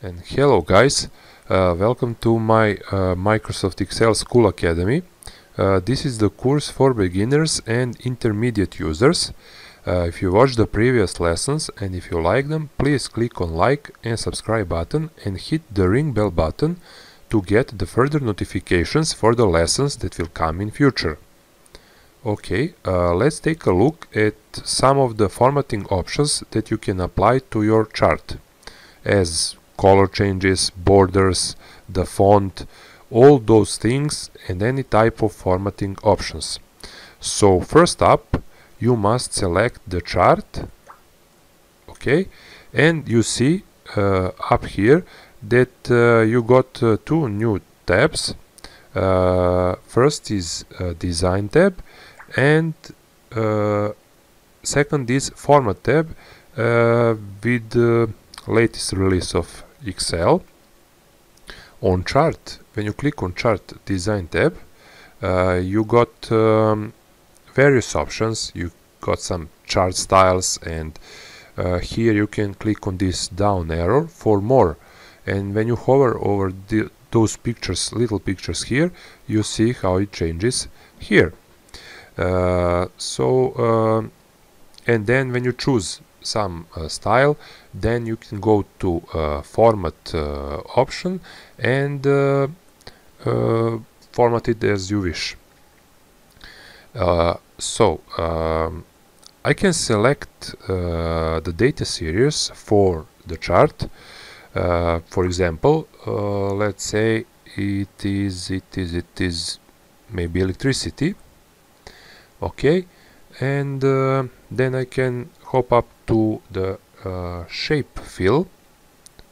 And hello guys, welcome to my Microsoft Excel School Academy. This is the course for beginners and intermediate users. If you watched the previous lessons and if you like them, please click on like and subscribe button and hit the ring bell button to get the further notifications for the lessons that will come in future. Okay, let's take a look at some of the formatting options that you can apply to your chart, as color changes, borders, the font, all those things and any type of formatting options. So first up, you must select the chart, okay, and you see up here that you got two new tabs. First is Design tab and second is Format tab with the latest release of Excel. On chart, when you click on chart design tab, you got various options. You got some chart styles, and here you can click on this down arrow for more. And when you hover over those pictures, little pictures here, you see how it changes here. And then when you choose some style, then you can go to format option and format it as you wish. I can select the data series for the chart. For example, let's say it is maybe electricity. Okay, and then I can hop up to the shape fill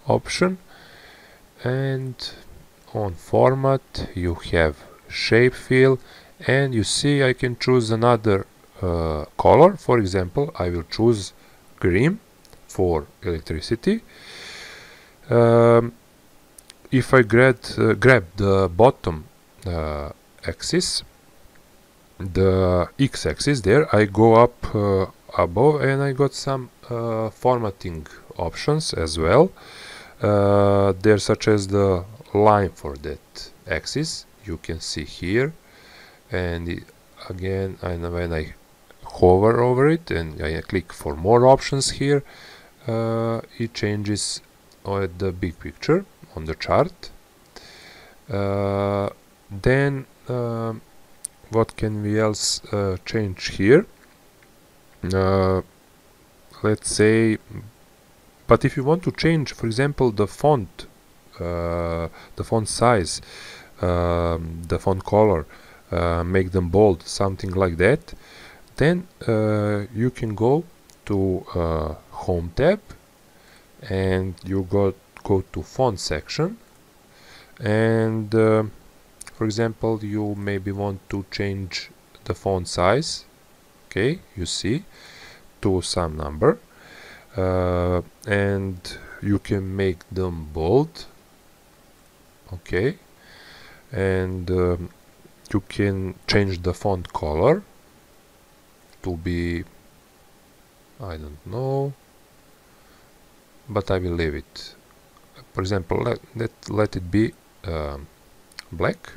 option, and on format you have shape fill, and you see I can choose another color. For example, I will choose green for electricity. If I grab the bottom axis, the x-axis there, I go up above and I got some formatting options as well. They're such as the line for that axis, you can see here, and again when I hover over it and I click for more options here, it changes the big picture on the chart. Then what can we else change here? Let's say, but if you want to change, for example, the font size, the font color, make them bold, something like that, then you can go to Home tab and you go to Font section, and for example, you maybe want to change the font size, okay, you see, to some number, and you can make them bold, okay, and you can change the font color to be, I don't know, but I will leave it. For example, let it be black,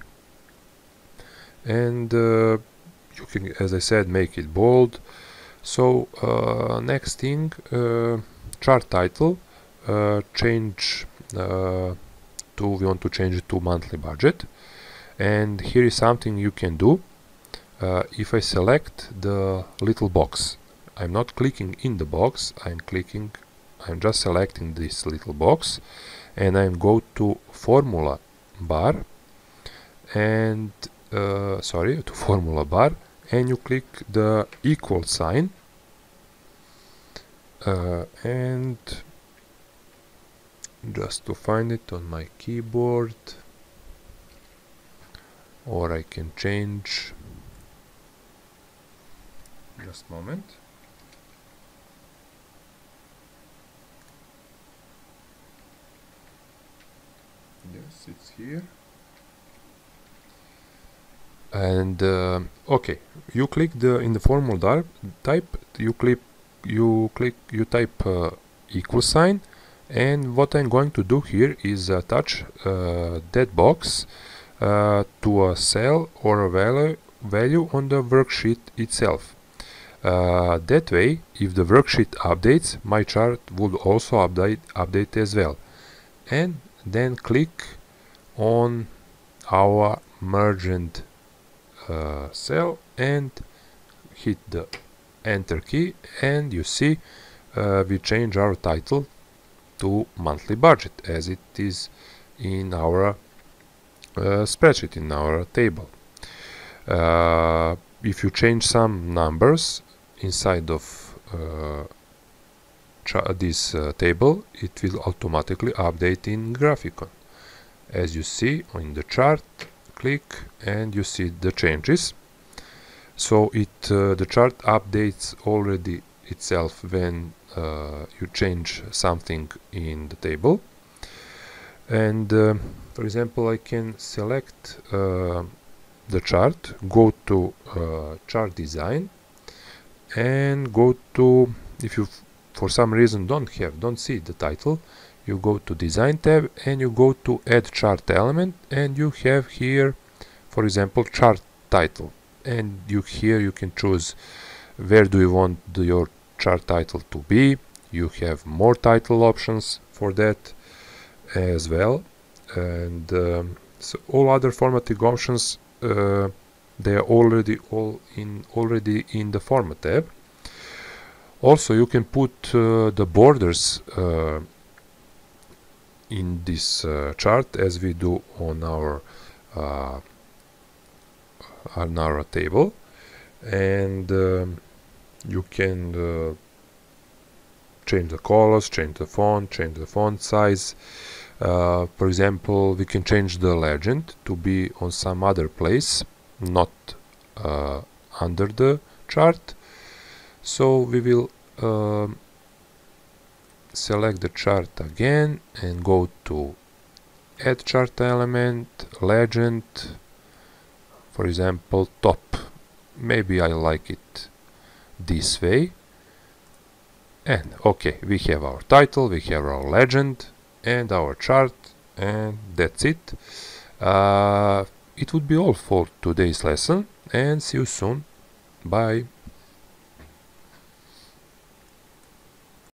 and you can, as I said, make it bold. So next thing, chart title, change we want to change it to monthly budget, and here is something you can do. If I select the little box, I'm not clicking in the box, I'm just selecting this little box, and I go to formula bar and to formula bar, and you click the equal sign, and just to find it on my keyboard, or I can change, just a moment. Yes, it's here. And okay, you click in the formula type, you type equal sign, And what I'm going to do here is attach that box to a cell or a value on the worksheet itself. That way, if the worksheet updates, my chart will also update as well. And then click on our merged cell and hit the enter key, and you see we change our title to monthly budget as it is in our spreadsheet, in our table. If you change some numbers inside of this table, it will automatically update in Graphicon. As you see in the chart, click and you see the changes. So the chart updates already itself when you change something in the table. And for example, I can select the chart, go to chart design, and go to, if you for some reason don't see the title, you go to design tab and you go to add chart element, and you have here, for example, chart title, and here you can choose where do you want your chart title to be. You have more title options for that as well, and so all other formatting options they are already in the format tab. Also, you can put the borders in this chart as we do on our table, and you can change the colors, change the font size. For example, we can change the legend to be on some other place, not under the chart. So we will select the chart again and go to add chart element, legend, for example, top. Maybe I like it this way. And okay, we have our title, we have our legend and our chart, and that's it. It would be all for today's lesson, and see you soon. Bye.